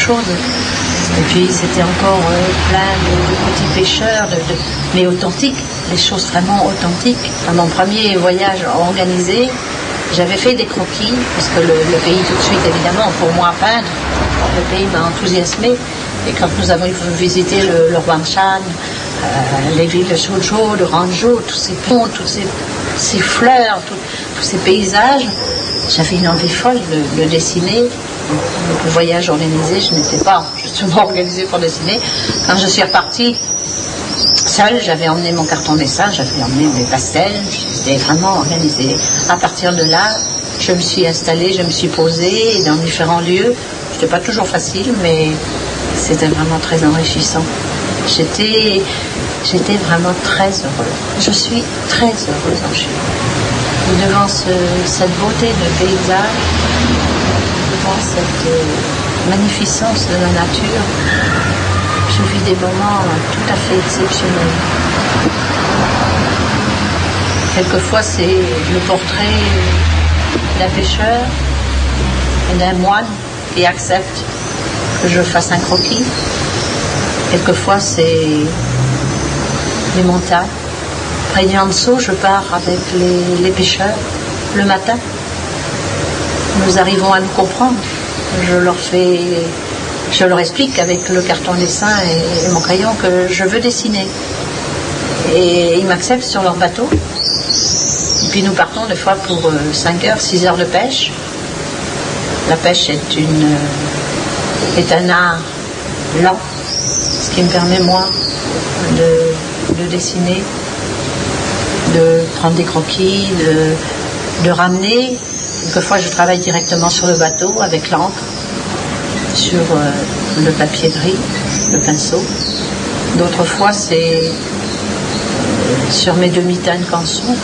chose. Et puis c'était encore plein de petits pêcheurs, mais authentiques, des choses vraiment authentiques. À mon premier voyage organisé, j'avais fait des croquis, parce que le pays tout de suite, évidemment, pour moi, peindre, le pays m'a enthousiasmé. Et quand nous avons visité le Huangshan, les villes de Suzhou, de Guangzhou, tous ces ponts, toutes ces fleurs, tous ces paysages, j'avais une envie folle de dessiner. Donc, le voyage organisé, je n'étais pas justement organisée pour dessiner. Quand je suis repartie seule, j'avais emmené mon carton dessin, j'avais emmené mes pastels, j'étais vraiment organisée. À partir de là, je me suis installée, je me suis posée dans différents lieux. C'était pas toujours facile, mais c'était vraiment très enrichissant. J'étais vraiment très heureuse. Je suis très heureuse en Chine. Et devant cette beauté de paysage, devant cette magnificence de la nature, je vis des moments tout à fait exceptionnels. Quelquefois, c'est le portrait d'un pêcheur et d'un moine qui accepte que je fasse un croquis. Quelquefois, c'est les montagnes. Près d'Yanzhou, je pars avec les pêcheurs le matin. Nous arrivons à nous comprendre. Je leur explique avec le carton dessin et mon crayon que je veux dessiner. Et ils m'acceptent sur leur bateau. Et puis nous partons des fois pour 5 heures, 6 heures de pêche. La pêche est un art lent, ce qui me permet, moi, de dessiner, de prendre des croquis, de ramener. Quelquefois, je travaille directement sur le bateau avec l'encre, sur le papier gris, le pinceau. D'autres fois, c'est sur mes demi-tonnes canson,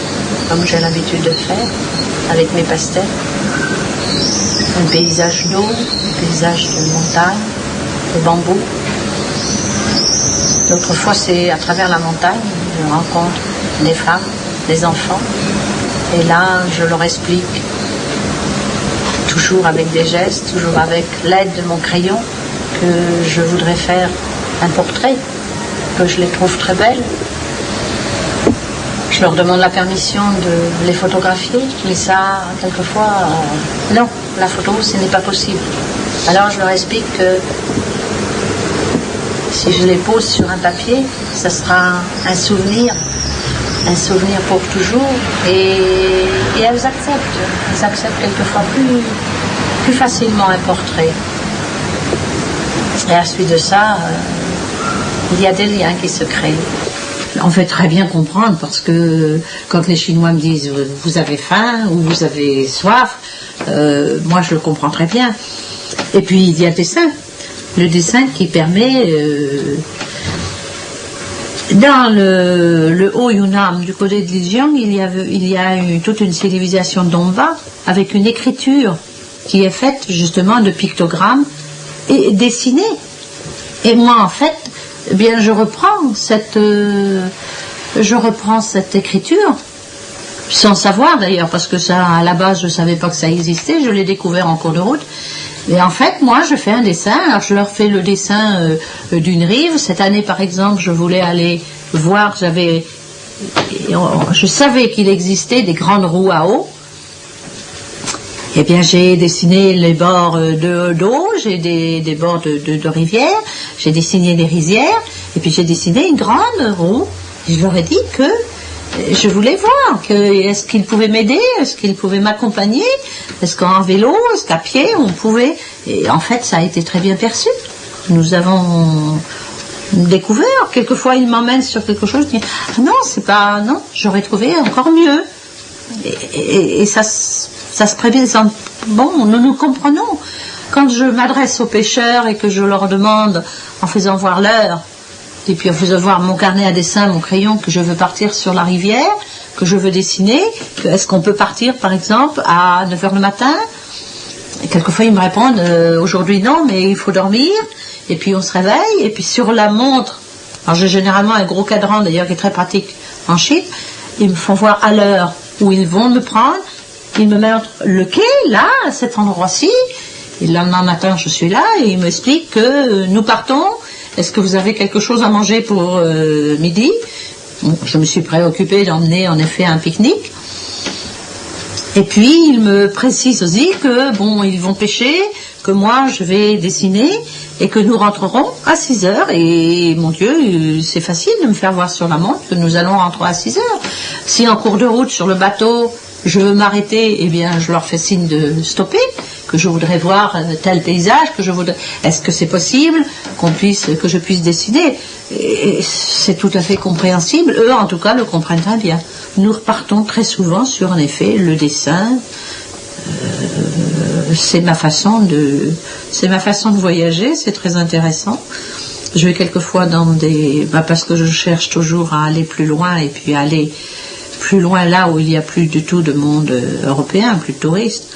comme j'ai l'habitude de faire, avec mes pastels. Un paysage d'eau, un paysage de montagne, de bambou. D'autres fois, c'est à travers la montagne, je rencontre des femmes, des enfants. Et là, je leur explique, toujours avec des gestes, toujours avec l'aide de mon crayon, que je voudrais faire un portrait, que je les trouve très belles. Je leur demande la permission de les photographier, mais ça, quelquefois, non, la photo, ce n'est pas possible. Alors je leur explique que si je les pose sur un papier, ça sera un souvenir pour toujours, et elles acceptent quelquefois plus facilement un portrait. Et à la suite de ça, il y a des liens qui se créent. On fait très bien comprendre, parce que quand les Chinois me disent « vous avez faim » ou « vous avez soif », moi je le comprends très bien. Et puis il y a le dessin qui permet... dans le Haut-Yunnan, du côté de Lijiang, il y a toute une civilisation d'Ongba avec une écriture qui est faite justement de pictogrammes et dessinée. Et moi, en fait, eh bien, je reprends cette écriture, sans savoir d'ailleurs, parce que ça, à la base, je ne savais pas que ça existait, je l'ai découvert en cours de route. Et en fait, moi, je fais un dessin. Alors, je leur fais le dessin d'une rive. Cette année, par exemple, je voulais aller voir, je savais qu'il existait des grandes roues à eau. Eh bien, j'ai dessiné les bords d'eau, j'ai des bords de rivière, j'ai dessiné des rizières, et puis j'ai dessiné une grande roue. Et je leur ai dit que je voulais voir, est-ce qu'ils pouvaient m'aider, est-ce qu'ils pouvaient m'accompagner, est-ce qu'en vélo, est-ce qu'à pied, on pouvait... Et en fait, ça a été très bien perçu. Nous avons découvert, quelquefois ils m'emmènent sur quelque chose, je dis, ah non, c'est pas... Non, j'aurais trouvé encore mieux. Et ça se présente. Bon, nous nous comprenons. Quand je m'adresse aux pêcheurs et que je leur demande, en faisant voir l'heure, et puis en faisant voir mon carnet à dessin, mon crayon, que je veux partir sur la rivière, que je veux dessiner, est-ce qu'on peut partir par exemple à 9h le matin? Et quelquefois ils me répondent, aujourd'hui non, mais il faut dormir, et puis on se réveille, et puis sur la montre, alors j'ai généralement un gros cadran d'ailleurs qui est très pratique en Chine, ils me font voir à l'heure où ils vont me prendre, ils me mettent le quai, là, à cet endroit-ci, Et le lendemain matin, je suis là et il m'explique que nous partons. Est-ce que vous avez quelque chose à manger pour midi? Bon, je me suis préoccupée d'emmener en effet un pique-nique. Et puis il me précise aussi que bon, ils vont pêcher, que moi je vais dessiner et que nous rentrerons à 6 heures. Et mon Dieu, c'est facile de me faire voir sur la montre que nous allons rentrer à 6 heures. Si en cours de route sur le bateau je veux m'arrêter, eh bien je leur fais signe de stopper, que je voudrais voir tel paysage, que je voudrais. Est-ce que c'est possible que je puisse dessiner? Et c'est tout à fait compréhensible. Eux, en tout cas, le comprennent très bien. Nous repartons très souvent sur, en effet, le dessin. C'est ma façon de voyager. C'est très intéressant. Je vais quelquefois parce que je cherche toujours à aller plus loin et puis à aller plus loin là où il n'y a plus du tout de monde européen, plus de touristes.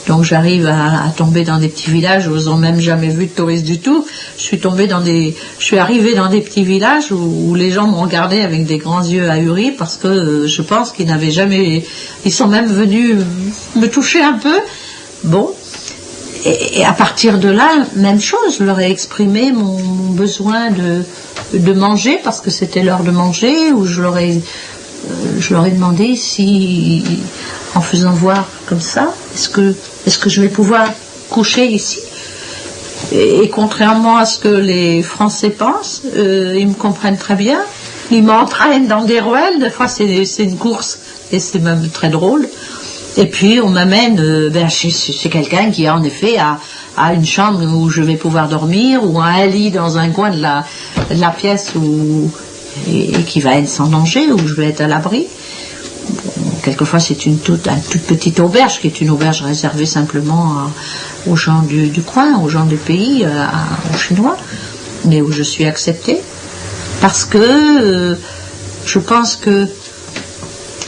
Donc j'arrive à tomber dans des petits villages où ils n'ont même jamais vu de touristes du tout. Je suis arrivée dans des petits villages où les gens m'ont regardé avec des grands yeux ahuris parce que je pense qu'ils n'avaient jamais... Ils sont même venus me toucher un peu. Bon. Et à partir de là, même chose, je leur ai exprimé mon besoin de manger parce que c'était l'heure de manger, ou je leur ai demandé si, en faisant voir comme ça, est-ce que je vais pouvoir coucher ici? Et contrairement à ce que les Français pensent, ils me comprennent très bien. Ils m'entraînent dans des ruelles, des fois c'est une course, et c'est même très drôle. Et puis on m'amène chez quelqu'un qui en effet a une chambre où je vais pouvoir dormir, ou un lit dans un coin de la pièce et qui va être sans danger, où je vais être à l'abri. Bon, quelquefois c'est une toute petite auberge, qui est une auberge réservée simplement aux gens du coin, aux gens du pays, aux Chinois, mais où je suis acceptée. Parce que je pense que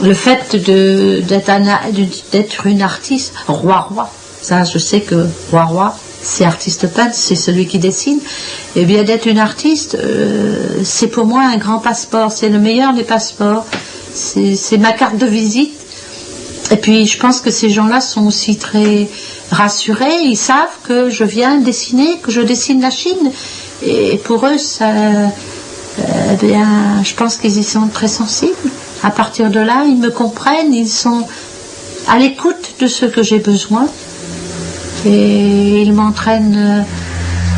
le fait d'être une artiste, roi, ça je sais que roi, c'est artiste peintre, c'est celui qui dessine, et bien d'être une artiste, c'est pour moi un grand passeport, c'est le meilleur des passeports, c'est ma carte de visite. Et puis je pense que ces gens-là sont aussi très rassurés, ils savent que je viens dessiner, que je dessine la Chine, et pour eux, je pense qu'ils y sont très sensibles. À partir de là, ils me comprennent, ils sont à l'écoute de ce que j'ai besoin. Et ils m'entraînent,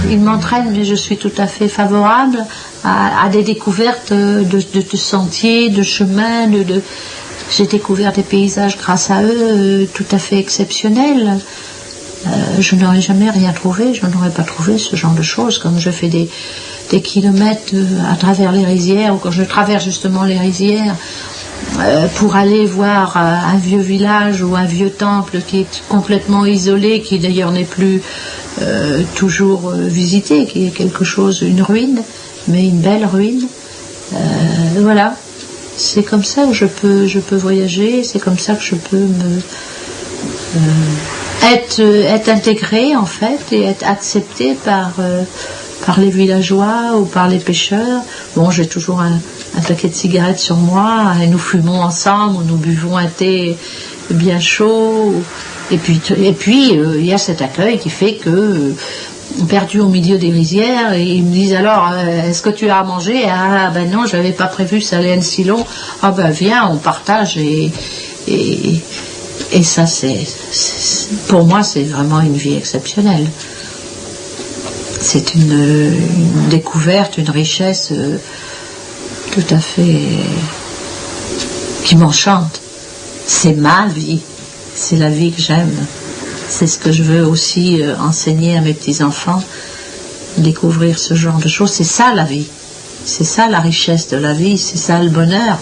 mais je suis tout à fait favorable à des découvertes de sentiers, de chemins. J'ai découvert des paysages grâce à eux tout à fait exceptionnels. Je n'aurais jamais rien trouvé, je n'aurais pas trouvé ce genre de choses. Quand je fais des kilomètres à travers les rizières, ou quand je traverse justement les rizières, pour aller voir un vieux village ou un vieux temple qui est complètement isolé, qui d'ailleurs n'est plus toujours visité, qui est quelque chose, une ruine, mais une belle ruine. Voilà, c'est comme ça que je peux voyager, c'est comme ça que je peux être intégrée en fait, et être acceptée par les villageois ou par les pêcheurs. Bon, j'ai toujours un paquet de cigarettes sur moi, et nous fumons ensemble, ou nous buvons un thé bien chaud, et puis il y a cet accueil qui fait que perdu au milieu des rizières, et ils me disent alors est-ce que tu as à manger? Ah ben non, j'avais pas prévu, ça allait être si long. Ah ben viens, on partage, et ça pour moi c'est vraiment une vie exceptionnelle. C'est une découverte, une richesse tout à fait qui m'enchante. C'est ma vie, c'est la vie que j'aime. C'est ce que je veux aussi enseigner à mes petits-enfants, découvrir ce genre de choses. C'est ça la vie, c'est ça la richesse de la vie, c'est ça le bonheur.